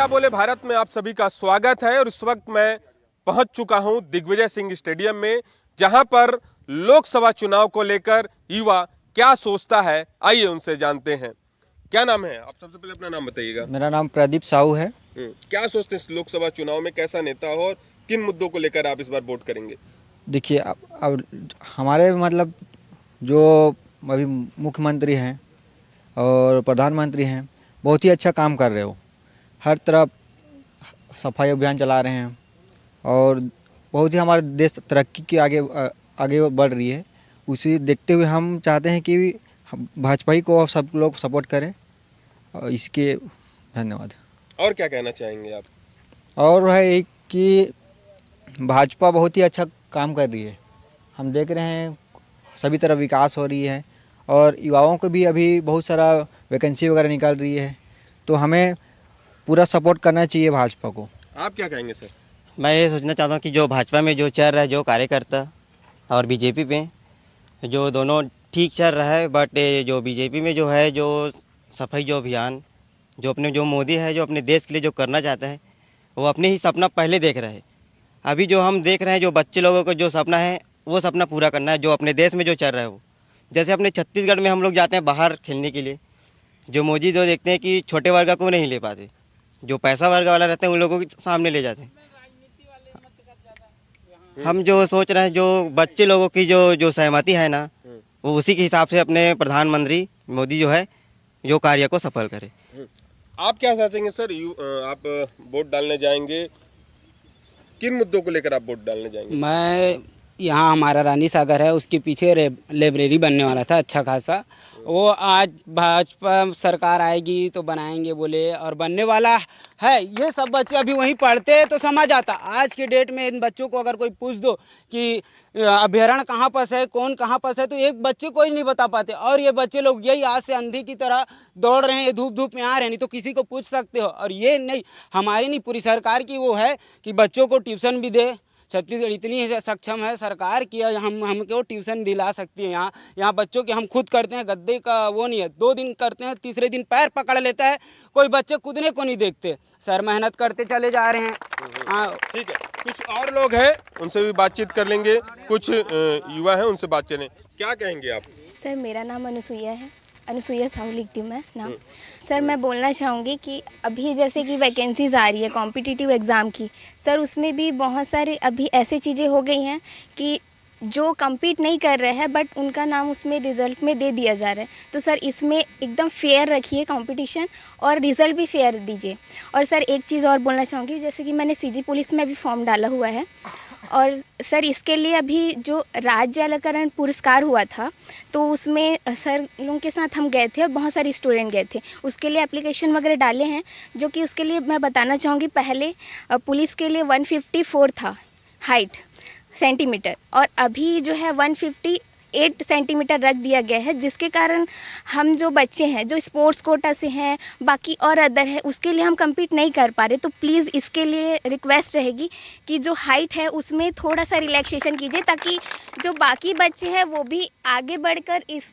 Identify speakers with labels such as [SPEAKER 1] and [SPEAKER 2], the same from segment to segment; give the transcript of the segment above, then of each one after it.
[SPEAKER 1] क्या बोले भारत में आप सभी का स्वागत है। और इस वक्त मैं पहुंच चुका हूं दिग्विजय सिंह स्टेडियम में, जहां पर लोकसभा चुनाव को लेकर युवा क्या सोचता है, आइए उनसे जानते हैं। क्या नाम है? आप सबसे पहले अपना नाम बताइएगा।
[SPEAKER 2] मेरा नाम प्रदीप साहू है।
[SPEAKER 1] क्या सोचते हैं इस लोकसभा चुनाव में कैसा नेता हो और किन मुद्दों को लेकर आप इस बार वोट करेंगे?
[SPEAKER 2] देखिए अब हमारे मतलब जो अभी मुख्यमंत्री हैं और प्रधानमंत्री हैं, बहुत ही अच्छा काम कर रहे हो। हर तरफ सफाई अभियान चला रहे हैं और बहुत ही हमारे देश तरक्की के आगे बढ़ रही है। उसी देखते हुए हम चाहते हैं कि भाजपा ही को सब लोग सपोर्ट करें। और इसके धन्यवाद।
[SPEAKER 1] और क्या कहना चाहेंगे आप?
[SPEAKER 2] और है कि भाजपा बहुत ही अच्छा काम कर रही है। हम देख रहे हैं सभी तरफ विकास हो रही है और युवाओं को भी अभी बहुत सारा वैकेंसी वगैरह निकाल रही है, तो हमें पूरा सपोर्ट करना चाहिए भाजपा को।
[SPEAKER 1] आप क्या कहेंगे सर?
[SPEAKER 3] मैं ये सोचना चाहता हूँ कि जो भाजपा में जो चल रहा है, जो कार्यकर्ता और बीजेपी पे जो दोनों ठीक चल रहा है, बट जो बीजेपी में जो है जो सफाई जो अभियान जो अपने जो मोदी है जो अपने देश के लिए जो करना चाहता है, वो अपने ही सपना पहले देख रहा है। अभी जो हम देख रहे हैं जो बच्चे लोगों को जो सपना है वो सपना पूरा करना है, जो अपने देश में जो चल रहा है वो। जैसे अपने छत्तीसगढ़ में हम लोग जाते हैं बाहर खेलने के लिए, जो मोदी जो देखते हैं कि छोटे वर्ग को नहीं ले पाते, जो पैसा वर्ग वाला रहते हैं उन लोगों के सामने ले जाते हैं। हम जो सोच रहे हैं जो बच्चे लोगों की जो सहमति है ना, वो उसी के हिसाब से अपने प्रधानमंत्री मोदी जो है जो कार्य को सफल करे।
[SPEAKER 1] आप क्या सोचेंगे सर? आप वोट डालने जाएंगे, किन मुद्दों को लेकर आप वोट डालने जाएंगे?
[SPEAKER 4] मैं यहाँ हमारा रानी सागर है, उसके पीछे लाइब्रेरी बनने वाला था अच्छा खासा। वो आज भाजपा सरकार आएगी तो बनाएंगे बोले, और बनने वाला है। ये सब बच्चे अभी वहीं पढ़ते हैं तो समझ आता। आज के डेट में इन बच्चों को अगर कोई पूछ दो कि अभ्यारण्य कहाँ पर है, कौन कहाँ पर है, तो एक बच्चे को ही नहीं बता पाते। और ये बच्चे लोग यही आज से अंधी की तरह दौड़ रहे हैं, धूप धूप में आ रहे हैं, नहीं तो किसी को पूछ सकते हो। और ये नहीं, हमारी नहीं पूरी सरकार की वो है कि बच्चों को ट्यूशन भी दे। छत्तीसगढ़ इतनी सक्षम है सरकार कि हमको ट्यूशन दिला सकती है। यहाँ बच्चों के हम खुद करते हैं, गद्दे का वो नहीं है। 2 दिन करते हैं, तीसरे दिन पैर पकड़ लेता है। कोई बच्चे कूदने को नहीं देखते, सर मेहनत करते चले जा रहे हैं। हाँ
[SPEAKER 1] ठीक है, कुछ और लोग हैं उनसे भी बातचीत कर लेंगे। कुछ युवा हैं उनसे बात करें। क्या कहेंगे आप?
[SPEAKER 5] सर मेरा नाम अनुसुईया है, अनुसुईया साहू लिखती हूँ मैं नाम। सर मैं बोलना चाहूँगी कि अभी जैसे कि वैकेंसीज़ आ रही है कॉम्पिटिटिव एग्ज़ाम की, सर उसमें भी बहुत सारे अभी ऐसी चीज़ें हो गई हैं कि जो कम्पीट नहीं कर रहे हैं बट उनका नाम उसमें रिज़ल्ट में दे दिया जा रहा है। तो सर इसमें एकदम फेयर रखिए कंपटीशन और रिज़ल्ट भी फेयर दीजिए। और सर एक चीज़ और बोलना चाहूँगी, जैसे कि मैंने सीजी पुलिस में भी फॉर्म डाला हुआ है, और सर इसके लिए अभी जो राज्य अलंकरण पुरस्कार हुआ था तो उसमें सर लोगों के साथ हम गए थे और बहुत सारे स्टूडेंट गए थे। उसके लिए एप्लीकेशन वगैरह डाले हैं, जो कि उसके लिए मैं बताना चाहूँगी, पहले पुलिस के लिए 154 था हाइट सेंटीमीटर, और अभी जो है 158 सेंटीमीटर रख दिया गया है, जिसके कारण हम जो बच्चे हैं जो स्पोर्ट्स कोटा से हैं, बाकी और अदर है, उसके लिए हम कम्पीट नहीं कर पा रहे। तो प्लीज़ इसके लिए रिक्वेस्ट रहेगी कि जो हाइट है उसमें थोड़ा सा रिलैक्सेशन कीजिए, ताकि जो बाकी बच्चे हैं वो भी आगे बढ़कर इस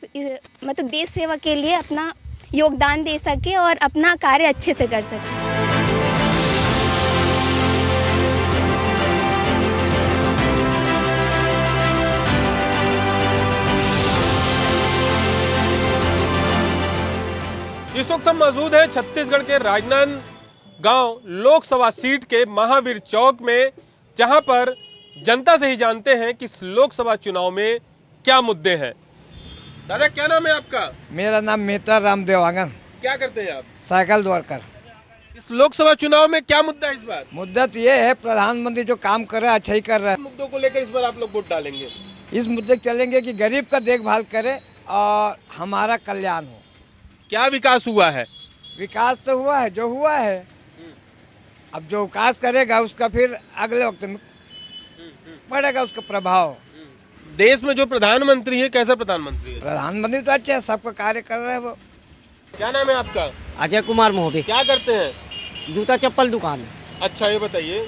[SPEAKER 5] मतलब देश सेवा के लिए अपना योगदान दे सके और अपना कार्य अच्छे से कर सके।
[SPEAKER 1] इस वक्त हम मौजूद हैं छत्तीसगढ़ के राजनांदगांव लोकसभा सीट के महावीर चौक में, जहां पर जनता से ही जानते हैं कि इस लोकसभा चुनाव में क्या मुद्दे हैं। दादा क्या नाम है आपका?
[SPEAKER 6] मेरा नाम मेहता राम देवांगन।
[SPEAKER 1] क्या करते हैं आप?
[SPEAKER 6] साइकिल दौड़कर।
[SPEAKER 1] इस लोकसभा चुनाव में क्या मुद्दा है इस बार?
[SPEAKER 6] मुद्दा तो ये है, प्रधानमंत्री जो काम कर रहा है अच्छा ही कर रहा है।
[SPEAKER 1] मुद्दों को लेकर इस बार आप लोग वोट डालेंगे?
[SPEAKER 6] इस मुद्दे चलेंगे कि गरीब का देखभाल करे और हमारा कल्याण हो।
[SPEAKER 1] क्या विकास हुआ है?
[SPEAKER 6] विकास तो हुआ है जो हुआ है, अब जो विकास करेगा उसका फिर अगले वक्त में पड़ेगा उसका प्रभाव।
[SPEAKER 1] देश में जो प्रधानमंत्री है, कैसा प्रधानमंत्री है?
[SPEAKER 6] प्रधानमंत्री तो अच्छे है, सबका कार्य कर रहे हैं वो।
[SPEAKER 1] क्या नाम है आपका?
[SPEAKER 7] अजय कुमार मोहबे।
[SPEAKER 1] क्या करते हैं?
[SPEAKER 7] जूता चप्पल दुकान है।
[SPEAKER 1] अच्छा ये बताइए,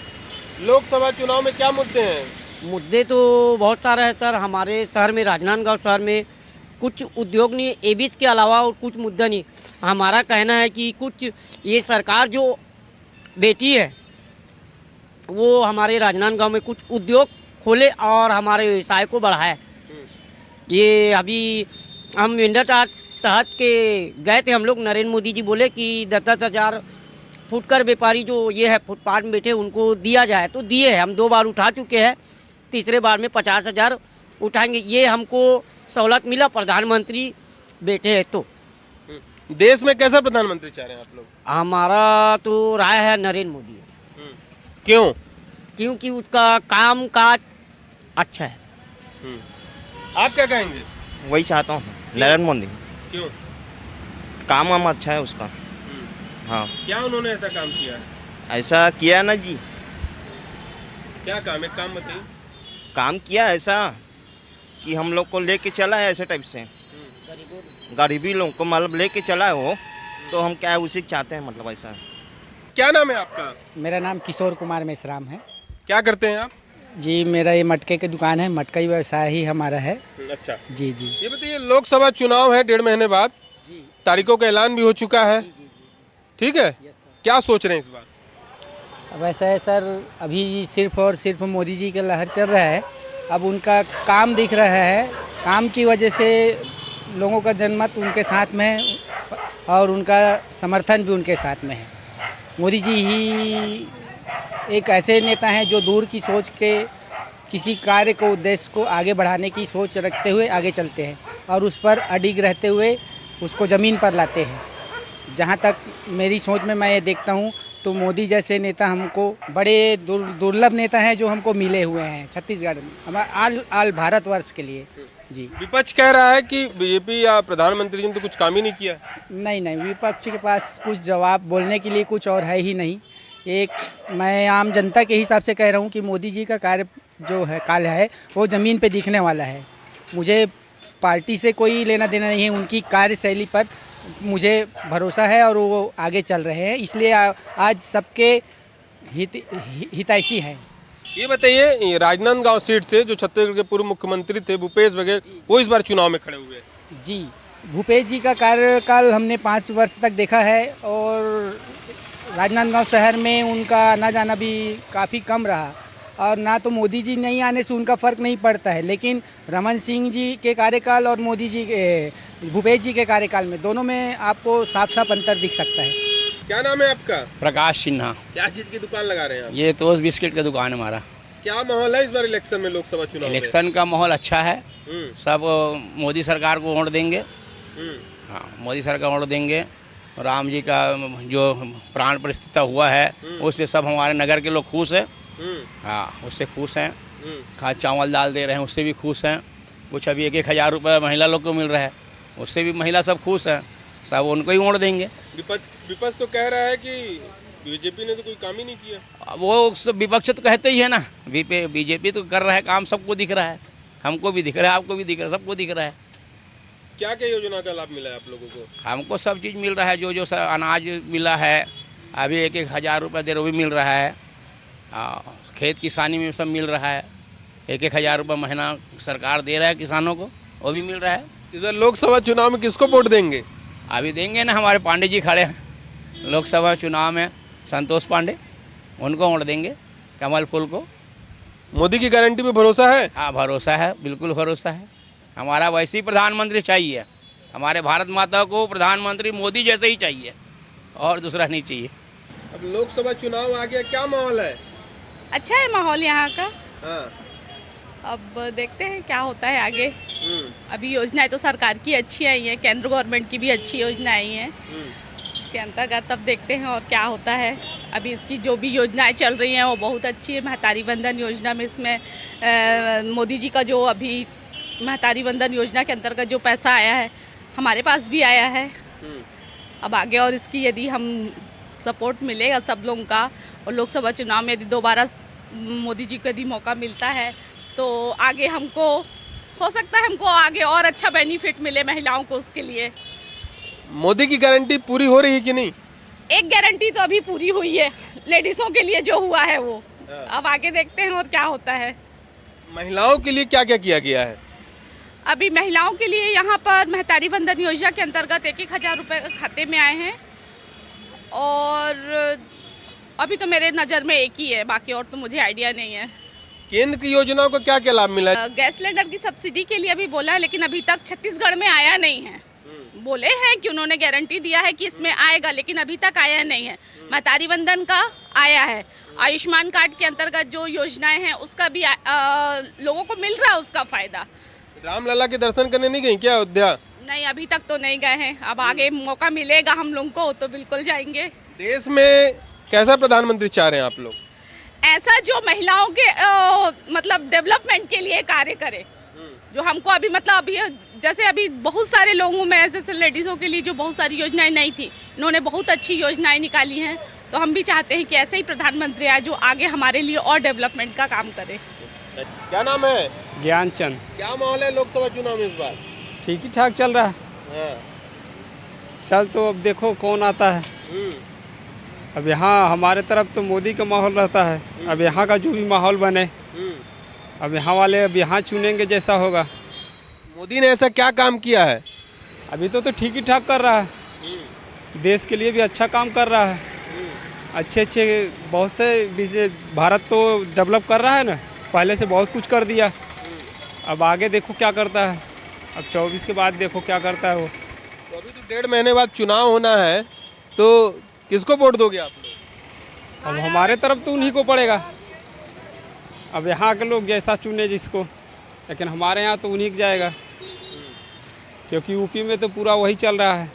[SPEAKER 1] लोकसभा चुनाव में क्या मुद्दे हैं?
[SPEAKER 7] मुद्दे तो बहुत सारे हैं सर। हमारे शहर में, राजनांदगांव शहर में कुछ उद्योग नहीं, एबीस के अलावा और कुछ मुद्दा नहीं। हमारा कहना है कि कुछ ये सरकार जो बेटी है वो हमारे राजनांदगांव में कुछ उद्योग खोले और हमारे व्यवसाय को बढ़ाए। ये अभी हम वेंडर तहत के गए थे हम लोग, नरेंद्र मोदी जी बोले कि 10,000 फुटकर व्यापारी जो ये है फुटपाथ में बैठे उनको दिया जाए, तो दिए है। हम 2 बार उठा चुके हैं, तीसरे बार में 50,000 उठाएंगे। ये हमको सहूलत मिला प्रधानमंत्री बैठे है। तो
[SPEAKER 1] देश में कैसा प्रधानमंत्री चाह रहे हैं आप लोग?
[SPEAKER 7] हमारा तो राय है नरेंद्र मोदी।
[SPEAKER 1] क्यों?
[SPEAKER 7] क्योंकि उसका काम काज अच्छा है।
[SPEAKER 1] आप क्या कहेंगे?
[SPEAKER 3] वही चाहता हूँ, नरेंद्र मोदी।
[SPEAKER 1] क्यों?
[SPEAKER 3] काम वाम अच्छा है उसका। हाँ,
[SPEAKER 1] क्या उन्होंने ऐसा काम किया?
[SPEAKER 3] ऐसा किया ना जी,
[SPEAKER 1] क्या काम? एक काम बताइए।
[SPEAKER 3] काम किया ऐसा कि हम लोग को लेके चला है ऐसे टाइप से, गरीबी लोगों को मतलब लेके चला है वो, तो हम क्या है उसी चाहते हैं, मतलब ऐसा।
[SPEAKER 1] क्या नाम है आपका?
[SPEAKER 4] मेरा नाम किशोर कुमार मेश्राम है
[SPEAKER 1] क्या करते हैं आप?
[SPEAKER 4] जी। मेरा ये मटके की दुकान है, मटका ही व्यवसाय ही हमारा है।
[SPEAKER 1] अच्छा
[SPEAKER 4] जी जी।
[SPEAKER 1] ये बताइए, लोकसभा चुनाव है 1.5 महीने बाद, तारीखों का ऐलान भी हो चुका है, ठीक है? क्या सोच रहे हैं इस बार?
[SPEAKER 4] अब ऐसा है सर, अभी सिर्फ और सिर्फ मोदी जी का लहर चल रहा है। अब उनका काम दिख रहा है, काम की वजह से लोगों का जनमत उनके साथ में है और उनका समर्थन भी उनके साथ में है। मोदी जी ही एक ऐसे नेता हैं जो दूर की सोच के किसी कार्य को, उद्देश्य को आगे बढ़ाने की सोच रखते हुए आगे चलते हैं और उस पर अडिग रहते हुए उसको ज़मीन पर लाते हैं। जहाँ तक मेरी सोच में मैं ये देखता हूँ तो मोदी जैसे नेता हमको बड़े दुर्लभ नेता हैं जो हमको मिले हुए हैं छत्तीसगढ़ में, हमारे आल भारतवर्ष के लिए। जी।
[SPEAKER 1] विपक्ष कह रहा है कि बीजेपी या प्रधानमंत्री जी ने तो कुछ काम ही नहीं किया।
[SPEAKER 4] नहीं नहीं, विपक्ष के पास कुछ जवाब बोलने के लिए कुछ और है ही नहीं। एक मैं आम जनता के हिसाब से कह रहा हूँ कि मोदी जी का कार्य जो है काल है वो ज़मीन पे दिखने वाला है। मुझे पार्टी से कोई लेना देना नहीं है, उनकी कार्यशैली पर मुझे भरोसा है और वो आगे चल रहे हैं, इसलिए आज सबके हितैषी हैं।
[SPEAKER 1] ये बताइए, राजनांदगांव सीट से जो छत्तीसगढ़ के पूर्व मुख्यमंत्री थे भूपेश बघेल, वो इस बार चुनाव में खड़े हुए हैं।
[SPEAKER 4] जी, भूपेश जी का कार्यकाल हमने 5 वर्ष तक देखा है और राजनांदगांव शहर में उनका आना जाना भी काफ़ी कम रहा और ना तो मोदी जी नहीं आने से उनका फ़र्क नहीं पड़ता है, लेकिन रमन सिंह जी के कार्यकाल और मोदी जी के भूपेश जी के कार्यकाल में दोनों में आपको साफ साफ अंतर दिख सकता है।
[SPEAKER 1] क्या नाम है आपका?
[SPEAKER 8] प्रकाश सिन्हा।
[SPEAKER 1] क्या चीज की दुकान लगा रहे हैं आप?
[SPEAKER 8] ये टोस्ट बिस्किट का दुकान है हमारा।
[SPEAKER 1] क्या माहौल है इस बार इलेक्शन में, लोकसभा चुनाव में?
[SPEAKER 8] इलेक्शन का माहौल अच्छा है, सब मोदी सरकार को वोट देंगे। हाँ, मोदी सरकार वोट देंगे। राम जी का जो प्राण प्रतिष्ठा हुआ है उससे सब हमारे नगर के लोग खुश हैं। हाँ, उससे खुश हैं। खाद चावल दाल दे रहे हैं, उससे भी खुश हैं। कुछ अभी 1,000 रुपये महिला लोग को मिल रहा है, उससे भी महिला सब खुश हैं, सब उनको ही वोट देंगे।
[SPEAKER 1] विपक्ष तो कह रहा है कि बीजेपी ने तो कोई काम ही नहीं किया।
[SPEAKER 8] वो सब विपक्ष तो कहते ही है ना, बीजेपी तो कर रहा है काम, सबको दिख रहा है, हमको भी दिख रहा है, आपको भी दिख रहा है, सबको दिख रहा है।
[SPEAKER 1] क्या क्या योजना का लाभ मिला है आप लोगों को?
[SPEAKER 8] हमको सब चीज़ मिल रहा है, जो जो अनाज मिला है, अभी 1,000 रुपये दे रहे वो भी मिल रहा है। खेत किसानी में सब मिल रहा है, 1,000 रुपये महीना सरकार दे रहा है किसानों को, वो भी मिल रहा है।
[SPEAKER 1] इधर लोकसभा चुनाव में किसको वोट देंगे?
[SPEAKER 8] अभी देंगे ना, हमारे पांडे जी खड़े हैं लोकसभा चुनाव में, संतोष पांडे, उनको वोट देंगे, कमल फूल को।
[SPEAKER 1] मोदी की गारंटी पे भरोसा है?
[SPEAKER 8] हाँ, भरोसा है, बिल्कुल भरोसा है। हमारा वैसे ही प्रधानमंत्री चाहिए, हमारे भारत माता को प्रधानमंत्री मोदी जैसे ही चाहिए और दूसरा नहीं चाहिए।
[SPEAKER 1] अब लोकसभा चुनाव आ गया, क्या माहौल है?
[SPEAKER 9] अच्छा है माहौल यहाँ का।
[SPEAKER 1] हाँ।
[SPEAKER 9] अब देखते हैं क्या होता है आगे। अभी योजनाएं तो सरकार की अच्छी आई हैं, केंद्र गवर्नमेंट की भी अच्छी योजना आई हैं, उसके अंतर्गत तब देखते हैं और क्या होता है। अभी इसकी जो भी योजनाएं चल रही हैं वो बहुत अच्छी है। महतारी बंधन योजना में इसमें मोदी जी का जो अभी महतारी बंधन योजना के अंतर्गत जो पैसा आया है हमारे पास भी आया है। अब आगे और इसकी यदि हम सपोर्ट मिलेगा सब लोगों का और लोकसभा चुनाव में यदि दोबारा मोदी जी को यदि मौका मिलता है तो आगे हमको हो सकता है हमको आगे और अच्छा बेनिफिट मिले महिलाओं को, उसके लिए।
[SPEAKER 1] मोदी की गारंटी पूरी हो रही है कि नहीं?
[SPEAKER 9] एक गारंटी तो अभी पूरी हुई है लेडीजों के लिए जो हुआ है वो, अब आगे देखते हैं और क्या होता है।
[SPEAKER 1] महिलाओं के लिए क्या क्या किया गया है?
[SPEAKER 9] अभी महिलाओं के लिए यहाँ पर महतारी बंधन योजना के अंतर्गत 1,000 रुपये खाते में आए हैं और अभी तो मेरे नज़र में एक ही है, बाकी और तो मुझे आइडिया नहीं है।
[SPEAKER 1] केंद्र की योजनाओं का क्या क्या लाभ मिला है?
[SPEAKER 9] गैस सिलेंडर की सब्सिडी के लिए अभी बोला है, लेकिन अभी तक छत्तीसगढ़ में आया नहीं है। बोले हैं कि उन्होंने गारंटी दिया है कि इसमें आएगा, लेकिन अभी तक आया नहीं है। महतारी वंदन का आया है, आयुष्मान कार्ड के अंतर्गत जो योजनाएं हैं उसका भी लोगों को मिल रहा है उसका फायदा।
[SPEAKER 1] रामलला के दर्शन करने नहीं गई क्या अयोध्या?
[SPEAKER 9] नहीं, अभी तक तो नहीं गए हैं। अब आगे मौका मिलेगा हम लोगों को तो बिल्कुल जाएंगे।
[SPEAKER 1] देश में कैसा प्रधानमंत्री चाह रहे हैं आप लोग?
[SPEAKER 9] ऐसा जो महिलाओं के मतलब डेवलपमेंट के लिए कार्य करे, जो हमको अभी मतलब अभी जैसे अभी बहुत सारे लोगों में ऐसे लेडीज़ों के लिए जो बहुत सारी योजनाएं नहीं थी, इन्होंने बहुत अच्छी योजनाएं निकाली हैं। तो हम भी चाहते हैं कि ऐसे ही प्रधानमंत्री आए जो आगे हमारे लिए और डेवलपमेंट का काम करे।
[SPEAKER 1] क्या नाम है?
[SPEAKER 4] ज्ञानचंद।
[SPEAKER 1] क्या माहौल है लोकसभा चुनाव में इस बार?
[SPEAKER 4] ठीक ही ठाक चल रहा है।
[SPEAKER 1] हाँ।
[SPEAKER 4] चल तो अब देखो कौन आता है। अब यहाँ हमारे तरफ तो मोदी का माहौल रहता है। अब यहाँ का जो भी माहौल बने, अब यहाँ वाले अब यहाँ चुनेंगे जैसा होगा।
[SPEAKER 1] मोदी ने ऐसा क्या काम किया है?
[SPEAKER 4] अभी तो ठीक ही ठाक कर रहा है, देश के लिए भी अच्छा काम कर रहा है। अच्छे बहुत से भारत तो डेवलप कर रहा है ना, पहले से बहुत कुछ कर दिया। अब आगे देखो क्या करता है, अब 24 के बाद देखो क्या करता है वो।
[SPEAKER 1] तो अभी तो 1.5 महीने बाद चुनाव होना है, तो किसको वोट दोगे आप लोग?
[SPEAKER 4] अब हमारे तरफ तो उन्हीं को पड़ेगा। अब यहाँ के लोग जैसा चुने जिसको, लेकिन हमारे यहाँ तो उन्हीं को जाएगा, क्योंकि यूपी में तो पूरा वही चल रहा है।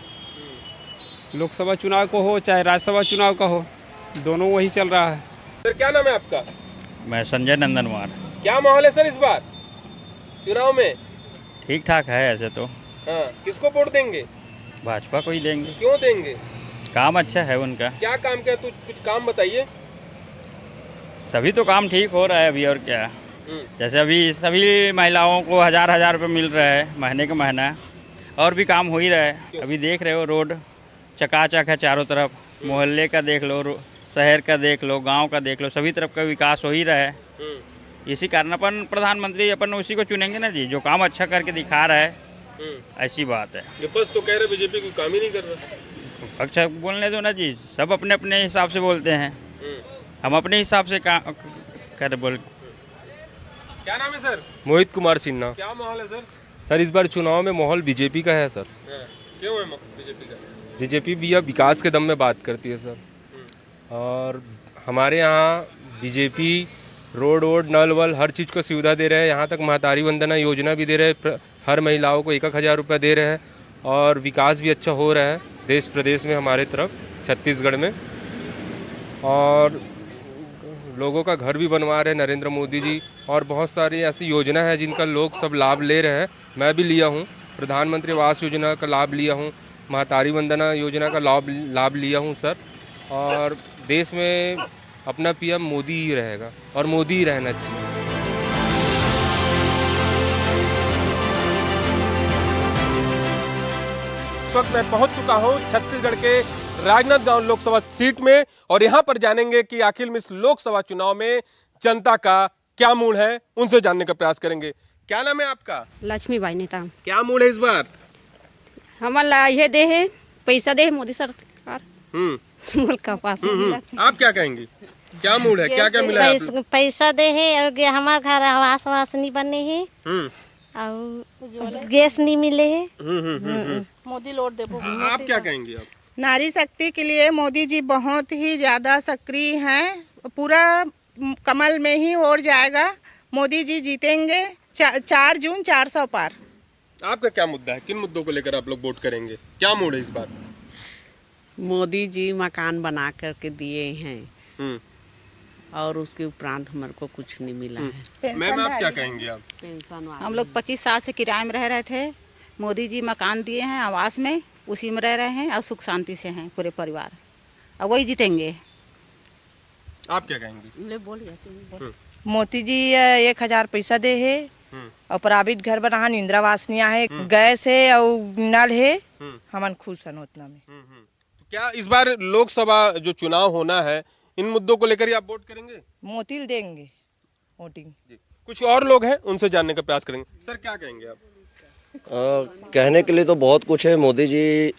[SPEAKER 4] लोकसभा चुनाव को हो चाहे राज्यसभा चुनाव का हो, दोनों वही चल रहा है।
[SPEAKER 1] सर क्या नाम है आपका?
[SPEAKER 10] मैं संजय नंदन कुमार।
[SPEAKER 1] क्या माहौल है सर इस बार चुनाव में?
[SPEAKER 10] ठीक ठाक है ऐसे तो।
[SPEAKER 1] हाँ, किसको वोट देंगे?
[SPEAKER 10] भाजपा को ही देंगे।
[SPEAKER 1] क्यों देंगे?
[SPEAKER 10] काम अच्छा है उनका।
[SPEAKER 1] क्या काम किया? कुछ काम बताइए।
[SPEAKER 10] सभी तो काम ठीक हो रहा है अभी, और क्या। जैसे अभी सभी महिलाओं को 1000 रुपये मिल रहा है महीने का महीना, और भी काम हो ही रहा है। अभी देख रहे हो रोड चकाचक है चारों तरफ, मोहल्ले का देख लो, शहर का देख लो, गांव का देख लो, सभी तरफ का विकास हो ही रहा है। इसी कारण अपन प्रधानमंत्री अपन उसी को चुनेंगे ना जी, जो काम अच्छा करके दिखा रहा है। ऐसी बात है।
[SPEAKER 1] विपक्ष तो कह रहे बीजेपी कोई काम ही नहीं कर रहा।
[SPEAKER 10] अच्छा बोलने दो ना जी, सब अपने अपने हिसाब से बोलते हैं, हम अपने हिसाब से कर बोल।
[SPEAKER 1] क्या नाम है सर?
[SPEAKER 11] मोहित कुमार सिन्हा।
[SPEAKER 1] क्या माहौल है सर?
[SPEAKER 11] सर इस बार चुनाव में माहौल बीजेपी का है सर।
[SPEAKER 1] क्यों है बीजेपी का?
[SPEAKER 11] बीजेपी भी अब विकास के दम में बात करती है सर, और हमारे यहाँ बीजेपी रोड वोड नल वल हर चीज़ को सुविधा दे रहे हैं। यहाँ तक महतारी वंदना योजना भी दे रहे हैं, हर महिलाओं को 1,000 रुपये दे रहे हैं, और विकास भी अच्छा हो रहा है देश प्रदेश में, हमारे तरफ छत्तीसगढ़ में। और लोगों का घर भी बनवा रहे हैं नरेंद्र मोदी जी, और बहुत सारी ऐसी योजना है जिनका लोग सब लाभ ले रहे हैं। मैं भी लिया हूँ, प्रधानमंत्री आवास योजना का लाभ लिया हूँ, महतारी वंदना योजना का लाभ लिया हूँ सर। और देश में अपना पीएम मोदी ही रहेगा, और मोदी ही रहना चाहिए।
[SPEAKER 1] इस वक्त मैं पहुंच चुका हूं छत्तीसगढ़ के राजनांदगांव लोकसभा सीट में, और यहां पर जानेंगे कि आखिर में इस लोकसभा चुनाव में जनता का क्या मूड है, उनसे जानने का प्रयास करेंगे। क्या नाम है आपका?
[SPEAKER 12] लक्ष्मीबाई नेता।
[SPEAKER 1] क्या मूड है इस बार?
[SPEAKER 12] हमारा ये दे है पैसा दे मोदी सरकार मुल्क का पास।
[SPEAKER 1] आप क्या कहेंगे? क्या मूड है? क्या क्या मिला है?
[SPEAKER 13] पैसा दे है, और हमारे घर आवास वास नहीं बने है, और गैस नहीं मिले है।
[SPEAKER 14] मोदी लौट दे।
[SPEAKER 1] आप क्या कहेंगे? आप
[SPEAKER 14] नारी शक्ति के लिए मोदी जी बहुत ही ज़्यादा सक्रिय हैं, पूरा कमल में ही ओर जाएगा, मोदी जी जीतेंगे। 4 जून 400 पार।
[SPEAKER 1] आपका क्या मुद्दा है? किन मुद्दों को लेकर आप लोग वोट करेंगे? क्या मूड है इस बार?
[SPEAKER 15] मोदी जी मकान बना करके दिए हैं, और उसके उपरांत हमारे को कुछ नहीं मिला है।
[SPEAKER 1] मैम आप क्या कहेंगे? आप
[SPEAKER 15] पेंशन
[SPEAKER 16] हम लोग 25 साल से किराए में रह रहे थे, मोदी जी मकान दिए हैं आवास में, उसी में रह रहे हैं, और सुख शांति से हैं पूरे परिवार, और वही जीतेंगे।
[SPEAKER 1] आप क्या कहेंगे?
[SPEAKER 14] मोदी जी 1000 पैसा दे है, और प्राइवेट घर बना है, इंदिरा आवास नहीं है, गैस है और नल है, हमन खुश हैं उतना में।
[SPEAKER 1] तो क्या इस बार लोकसभा जो चुनाव होना है, इन मुद्दों को लेकर ही आप वोट करेंगे?
[SPEAKER 14] मोदी देंगे वोटिंग।
[SPEAKER 1] कुछ और लोग हैं, उनसे जानने का प्रयास करेंगे। सर क्या कहेंगे आप?
[SPEAKER 17] कहने के लिए तो बहुत कुछ है। मोदी जी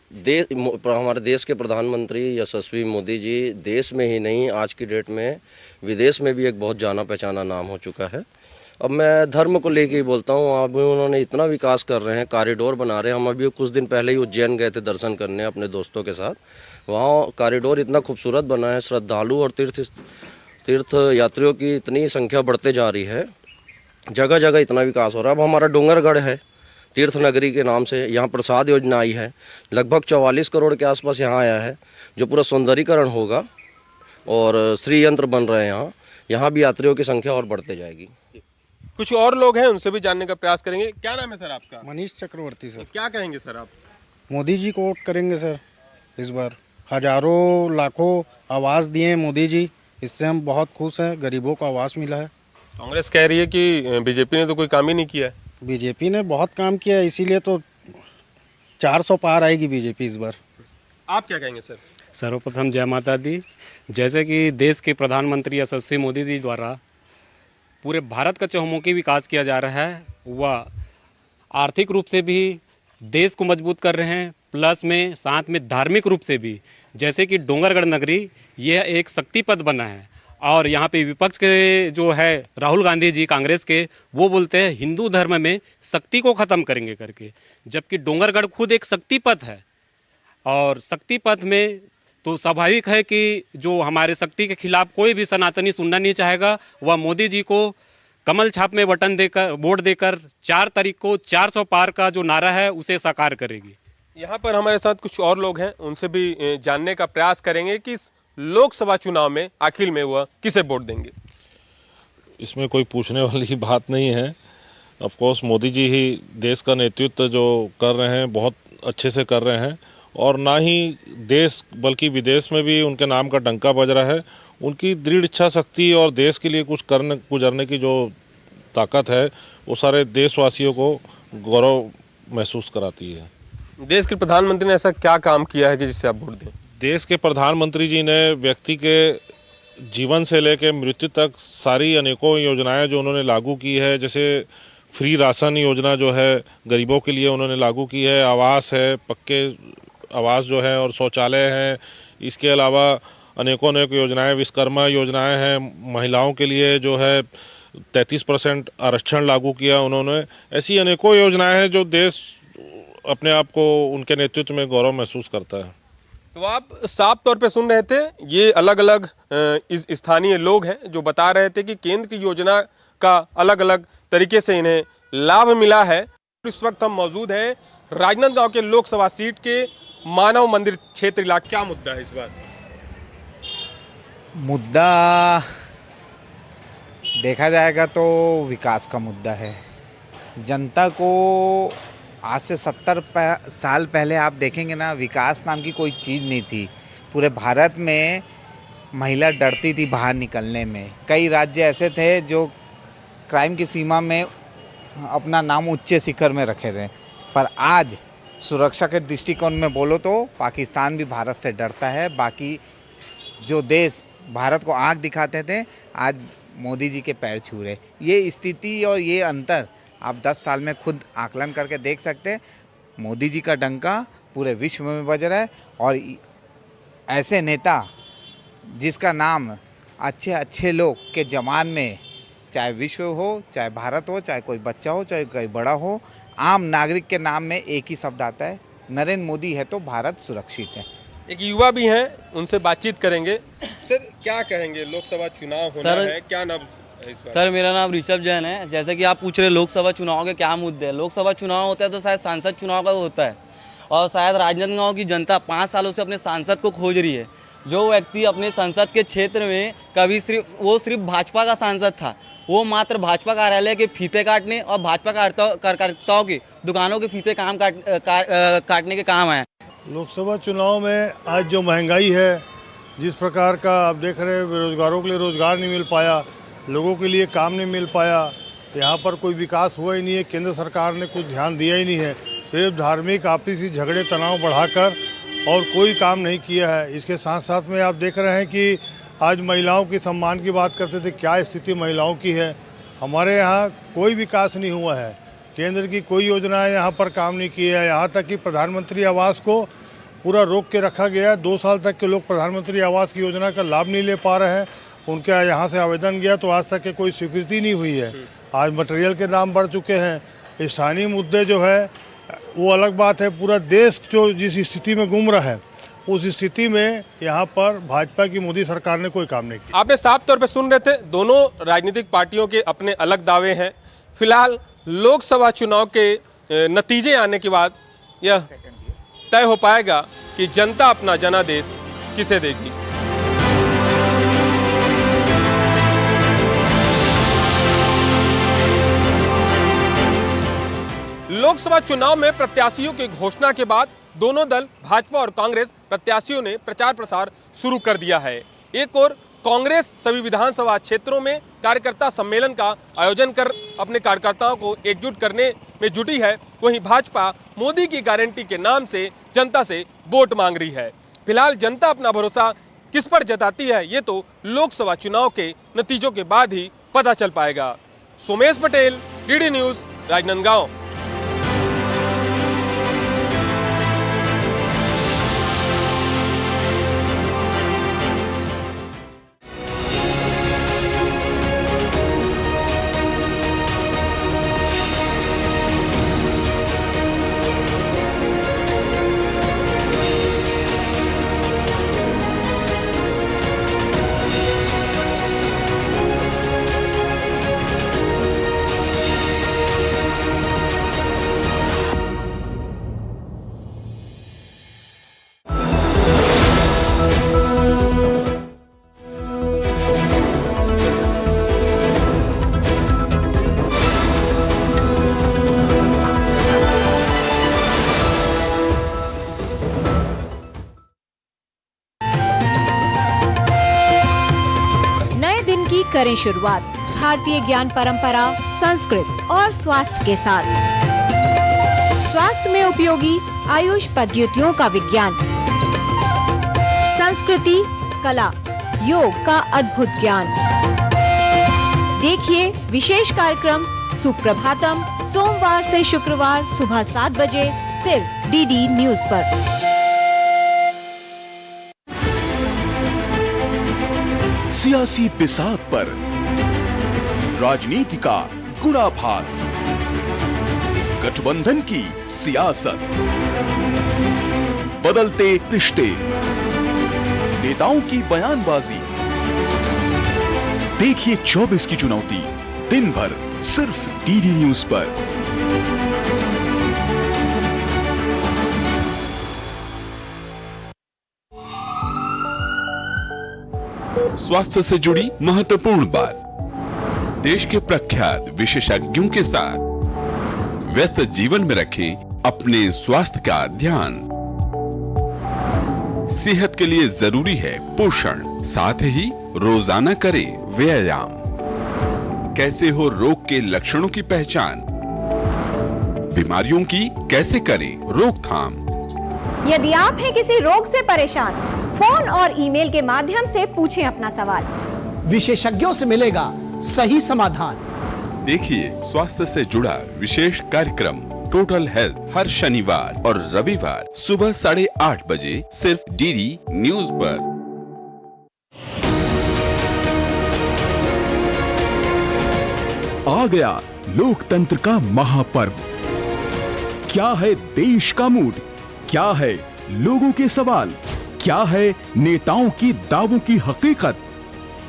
[SPEAKER 17] हमारे देश के प्रधानमंत्री यशस्वी मोदी जी देश में ही नहीं, आज की डेट में विदेश में भी एक बहुत जाना पहचाना नाम हो चुका है। अब मैं धर्म को लेके ही बोलता हूँ। अब उन्होंने इतना विकास कर रहे हैं, कॉरिडोर बना रहे हैं। हम अभी कुछ दिन पहले ही उज्जैन गए थे दर्शन करने अपने दोस्तों के साथ। वहाँ कॉरिडोर इतना खूबसूरत बना है, श्रद्धालु और तीर्थ यात्रियों की इतनी संख्या बढ़ते जा रही है, जगह जगह इतना विकास हो रहा है। अब हमारा डोंगरगढ़ है तीर्थ नगरी के नाम से, यहाँ प्रसाद योजना आई है, लगभग 44 करोड़ के आसपास यहाँ आया है, जो पूरा सौंदर्यीकरण होगा और श्री यंत्र बन रहे हैं यहाँ भी यात्रियों की संख्या और बढ़ते जाएगी।
[SPEAKER 1] कुछ और लोग हैं, उनसे भी जानने का प्रयास करेंगे। क्या नाम है सर आपका?
[SPEAKER 18] मनीष चक्रवर्ती सर।
[SPEAKER 1] क्या कहेंगे सर आप?
[SPEAKER 18] मोदी जी को वोट करेंगे सर। इस बार हजारों लाखों आवास दिए मोदी जी, इससे हम बहुत खुश हैं। गरीबों को आवास मिला है।
[SPEAKER 1] कांग्रेस कह रही है कि बीजेपी ने तो कोई काम ही नहीं किया है।
[SPEAKER 18] बीजेपी ने बहुत काम किया है, इसीलिए तो 400 पार आएगी बीजेपी इस बार।
[SPEAKER 1] आप क्या कहेंगे सर?
[SPEAKER 19] सर्वप्रथम जय माता दी। जैसे कि देश के प्रधानमंत्री यशस्वी मोदी जी द्वारा पूरे भारत का चहुमुखी विकास किया जा रहा है, वह आर्थिक रूप से भी देश को मजबूत कर रहे हैं, प्लस में साथ में धार्मिक रूप से भी। जैसे कि डोंगरगढ़ नगरी यह एक शक्तिपद बना है और यहाँ पे विपक्ष के जो है राहुल गांधी जी कांग्रेस के, वो बोलते हैं हिंदू धर्म में शक्ति को ख़त्म करेंगे करके, जबकि डोंगरगढ़ खुद एक शक्तिपथ है। और शक्तिपथ में तो स्वाभाविक है कि जो हमारे शक्ति के खिलाफ कोई भी सनातनी सुनना नहीं चाहेगा, वह मोदी जी को कमल छाप में बटन देकर वोट देकर 4 तारीख को 400 पार का जो नारा है उसे साकार करेगी।
[SPEAKER 1] यहाँ पर हमारे साथ कुछ और लोग हैं, उनसे भी जानने का प्रयास करेंगे कि लोकसभा चुनाव में आखिर में वह किसे वोट देंगे।
[SPEAKER 20] इसमें कोई पूछने वाली बात नहीं है। ऑफ कोर्स मोदी जी ही देश का नेतृत्व जो कर रहे हैं बहुत अच्छे से कर रहे हैं, और ना ही देश बल्कि विदेश में भी उनके नाम का डंका बज रहा है। उनकी दृढ़ इच्छा शक्ति और देश के लिए कुछ गुजरने की जो ताकत है वो सारे देशवासियों को गौरव महसूस कराती है।
[SPEAKER 1] देश के प्रधानमंत्री ने ऐसा क्या काम किया है कि जिससे आप वोट दें?
[SPEAKER 20] देश के प्रधानमंत्री जी ने व्यक्ति के जीवन से लेकर मृत्यु तक सारी अनेकों योजनाएं जो उन्होंने लागू की है, जैसे फ्री राशन योजना जो है गरीबों के लिए उन्होंने लागू की है, आवास है, पक्के आवास जो है और शौचालय हैं। इसके अलावा अनेकों योजनाएं, विश्वकर्मा योजनाएं हैं, महिलाओं के लिए जो है 33% आरक्षण लागू किया उन्होंने। ऐसी अनेकों योजनाएं हैं जो देश अपने आप को उनके नेतृत्व में गौरव महसूस करता है।
[SPEAKER 1] तो आप साफ तौर पे सुन रहे थे, ये अलग अलग इस स्थानीय लोग हैं जो बता रहे थे कि केंद्र की योजना का अलग अलग तरीके से इन्हें लाभ मिला है। इस वक्त हम मौजूद हैं राजनांदगांव के लोकसभा सीट के मानव मंदिर क्षेत्र इलाके। क्या मुद्दा है इस बार?
[SPEAKER 21] मुद्दा देखा जाएगा तो विकास का मुद्दा है। जनता को आज से 70 साल पहले आप देखेंगे ना, विकास नाम की कोई चीज़ नहीं थी। पूरे भारत में महिला डरती थी बाहर निकलने में। कई राज्य ऐसे थे जो क्राइम की सीमा में अपना नाम उच्च शिखर में रखे थे, पर आज सुरक्षा के दृष्टिकोण में बोलो तो पाकिस्तान भी भारत से डरता है। बाकी जो देश भारत को आंख दिखाते थे आज मोदी जी के पैर छू रहे। ये स्थिति और ये अंतर आप 10 साल में खुद आकलन करके देख सकते हैं। मोदी जी का डंका पूरे विश्व में बज रहा है और ऐसे नेता जिसका नाम अच्छे अच्छे लोग के जमान में, चाहे विश्व हो, चाहे भारत हो, चाहे कोई बच्चा हो, चाहे कोई बड़ा हो, आम नागरिक के नाम में एक ही शब्द आता है, नरेंद्र मोदी है तो भारत सुरक्षित है।
[SPEAKER 1] एक युवा भी हैं, उनसे बातचीत करेंगे। सर क्या कहेंगे, लोकसभा चुनाव होना है, क्या नाम?
[SPEAKER 22] सर मेरा नाम ऋषभ जैन है। जैसे कि आप पूछ रहे लोकसभा चुनाव के क्या मुद्दे हैं। लोकसभा चुनाव होता है तो शायद सांसद चुनाव का होता है, और शायद राजनांदगांव की जनता 5 सालों से अपने सांसद को खोज रही है। जो व्यक्ति अपने संसद के क्षेत्र में कभी सिर्फ भाजपा का सांसद था, वो मात्र भाजपा कार्यालय के फीते काटने और भाजपा कार्यकर्ताओं की दुकानों के फीते काटने के काम आए।
[SPEAKER 23] लोकसभा चुनाव में आज जो महंगाई है, जिस प्रकार का आप देख रहे हैं, बेरोजगारों के लिए रोजगार नहीं मिल पाया, लोगों के लिए काम नहीं मिल पाया, यहाँ पर कोई विकास हुआ ही नहीं है। केंद्र सरकार ने कुछ ध्यान दिया ही नहीं है, सिर्फ धार्मिक आपसी झगड़े तनाव बढ़ाकर और कोई काम नहीं किया है। इसके साथ साथ में आप देख रहे हैं कि आज महिलाओं की सम्मान की बात करते थे, क्या स्थिति महिलाओं की है। हमारे यहाँ कोई विकास नहीं हुआ है। केंद्र की कोई योजनाएं यहाँ पर काम नहीं की है। यहाँ तक कि प्रधानमंत्री आवास को पूरा रोक के रखा गया है। 2 साल तक के लोग प्रधानमंत्री आवास की योजना का लाभ नहीं ले पा रहे हैं। उनका यहाँ से आवेदन गया तो आज तक के कोई स्वीकृति नहीं हुई है। आज मटेरियल के दाम बढ़ चुके हैं। स्थानीय मुद्दे जो है वो अलग बात है। पूरा देश जो जिस स्थिति में घूम रहा है उस स्थिति में यहाँ पर भाजपा की मोदी सरकार ने कोई काम नहीं किया।
[SPEAKER 1] आपने साफ तौर पे सुन रहे थे, दोनों राजनीतिक पार्टियों के अपने अलग दावे हैं। फिलहाल लोकसभा चुनाव के नतीजे आने के बाद यह तय हो पाएगा कि जनता अपना जनादेश किसे देगी। लोकसभा चुनाव में प्रत्याशियों की घोषणा के बाद दोनों दल भाजपा और कांग्रेस प्रत्याशियों ने प्रचार प्रसार शुरू कर दिया है। एक और कांग्रेस सभी विधानसभा क्षेत्रों में कार्यकर्ता सम्मेलन का आयोजन कर अपने कार्यकर्ताओं को एकजुट करने में जुटी है, वहीं भाजपा मोदी की गारंटी के नाम से जनता से वोट मांग रही है। फिलहाल जनता अपना भरोसा किस पर जताती है ये तो लोकसभा चुनाव के नतीजों के बाद ही पता चल पाएगा। Somesh Patel, DD news, Rajnandgaon.
[SPEAKER 2] करें शुरुआत भारतीय ज्ञान परंपरा, संस्कृत और स्वास्थ्य के साथ। स्वास्थ्य में उपयोगी आयुष पद्धतियों का विज्ञान, संस्कृति, कला, योग का अद्भुत ज्ञान। देखिए विशेष कार्यक्रम सुप्रभातम सोमवार से शुक्रवार सुबह 7 बजे सिर्फ डीडी न्यूज पर।
[SPEAKER 5] सियासी बिसात पर राजनीति का गुणाभार, गठबंधन की सियासत, बदलते रिश्ते, नेताओं की बयानबाजी। देखिए 24 की चुनौती दिन भर सिर्फ डीडी न्यूज पर। स्वास्थ्य से जुड़ी महत्वपूर्ण बात, देश के प्रख्यात विशेषज्ञों के साथ व्यस्त जीवन में रखें अपने स्वास्थ्य का ध्यान। सेहत के लिए जरूरी है पोषण, साथ ही रोजाना करें व्यायाम। कैसे हो रोग के लक्षणों की पहचान, बीमारियों की कैसे करें रोकथाम।
[SPEAKER 2] यदि आप हैं किसी रोग से परेशान, फोन और ईमेल के माध्यम से पूछें अपना सवाल,
[SPEAKER 6] विशेषज्ञों से मिलेगा सही समाधान।
[SPEAKER 5] देखिए स्वास्थ्य से जुड़ा विशेष कार्यक्रम टोटल हेल्थ हर शनिवार और रविवार सुबह 8:30 बजे सिर्फ डीडी न्यूज पर।
[SPEAKER 24] आ गया लोकतंत्र का महापर्व। क्या है देश का मूड, क्या है लोगों के सवाल, क्या है नेताओं की दावों की हकीकत,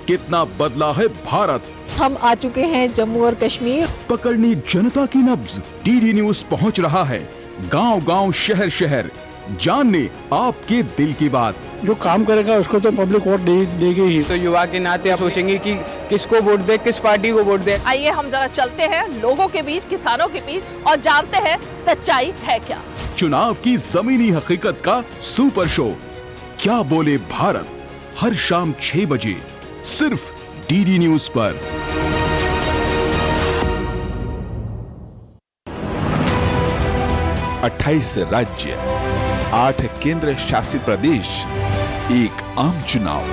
[SPEAKER 24] कितना बदला है भारत।
[SPEAKER 25] हम आ चुके हैं जम्मू और कश्मीर।
[SPEAKER 24] पकड़नी जनता की नब्ज, डीडी न्यूज पहुंच रहा है गांव-गांव, शहर-शहर, जानने आपके दिल की बात।
[SPEAKER 23] जो काम करेगा उसको तो पब्लिक वोट देगी ही।
[SPEAKER 4] तो युवा के नाते आप सोचेंगे कि किसको वोट दे, किस पार्टी को वोट दे।
[SPEAKER 26] आइए हम जरा चलते हैं लोगों के बीच, किसानों के बीच और जानते हैं सच्चाई है क्या।
[SPEAKER 24] चुनाव की जमीनी हकीकत का सुपर शो क्या बोले भारत, हर शाम 6 बजे सिर्फ डीडी न्यूज पर।
[SPEAKER 5] अट्ठाईस राज्य, 8 केंद्र शासित प्रदेश, एक आम चुनाव,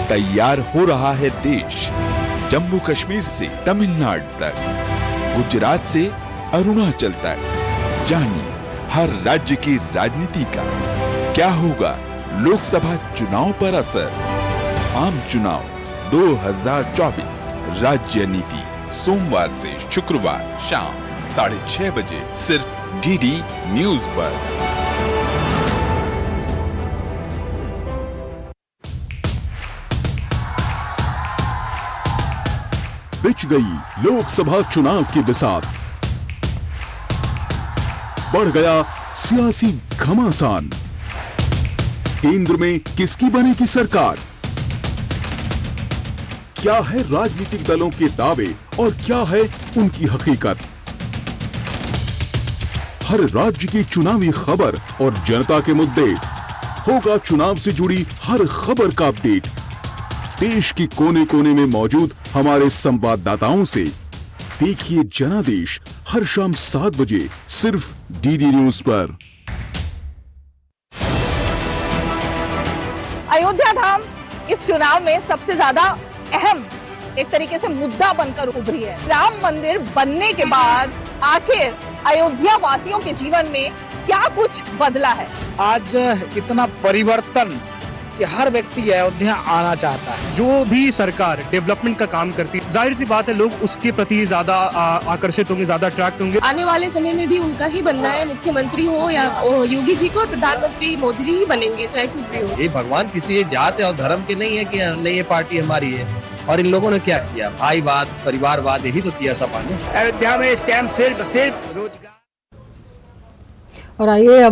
[SPEAKER 5] तैयार हो रहा है देश। जम्मू कश्मीर से तमिलनाडु तक, गुजरात से अरुणाचल तक। जानिए हर राज्य की राजनीति का क्या होगा लोकसभा चुनाव पर असर। आम चुनाव 2024 राज्य नीति, सोमवार से शुक्रवार शाम 6:30 बजे सिर्फ डीडी न्यूज पर।
[SPEAKER 24] बिछ गई लोकसभा चुनाव की बिसात, बढ़ गया सियासी घमासान। केंद्र में किसकी बनेगी सरकार? क्या है राजनीतिक दलों के दावे और क्या है उनकी हकीकत? हर राज्य की चुनावी खबर और जनता के मुद्दे, होगा चुनाव से जुड़ी हर खबर का अपडेट। देश के कोने कोने में मौजूद हमारे संवाददाताओं से देखिए जनादेश हर शाम 7 बजे सिर्फ डीडी न्यूज पर।
[SPEAKER 26] अयोध्या धाम इस चुनाव में सबसे ज्यादा अहम एक तरीके से मुद्दा बनकर उभरी है। राम मंदिर बनने के बाद आखिर अयोध्या वासियों के जीवन में क्या कुछ बदला है?
[SPEAKER 3] आज इतना परिवर्तन कि हर व्यक्ति अयोध्या आना चाहता है। जो भी सरकार डेवलपमेंट का काम करती है, जाहिर सी बात है लोग उसके प्रति ज्यादा आकर्षित होंगे, ज्यादा अट्रैक्ट होंगे।
[SPEAKER 26] आने वाले समय में भी उनका ही बनना है, मुख्यमंत्री हो या योगी जी को, प्रधानमंत्री मोदी जी ही बनेंगे, चाहे कुछ भी हो।
[SPEAKER 7] ये भगवान किसी जात और धर्म के नहीं है कि नहीं ये पार्टी हमारी है। और इन लोगों ने क्या किया? भाईवाद, परिवारवाद, यही तो किया सपा ने। अयोध्या में स्टैम्प सिर्फ रोजगार।
[SPEAKER 25] और आइए अब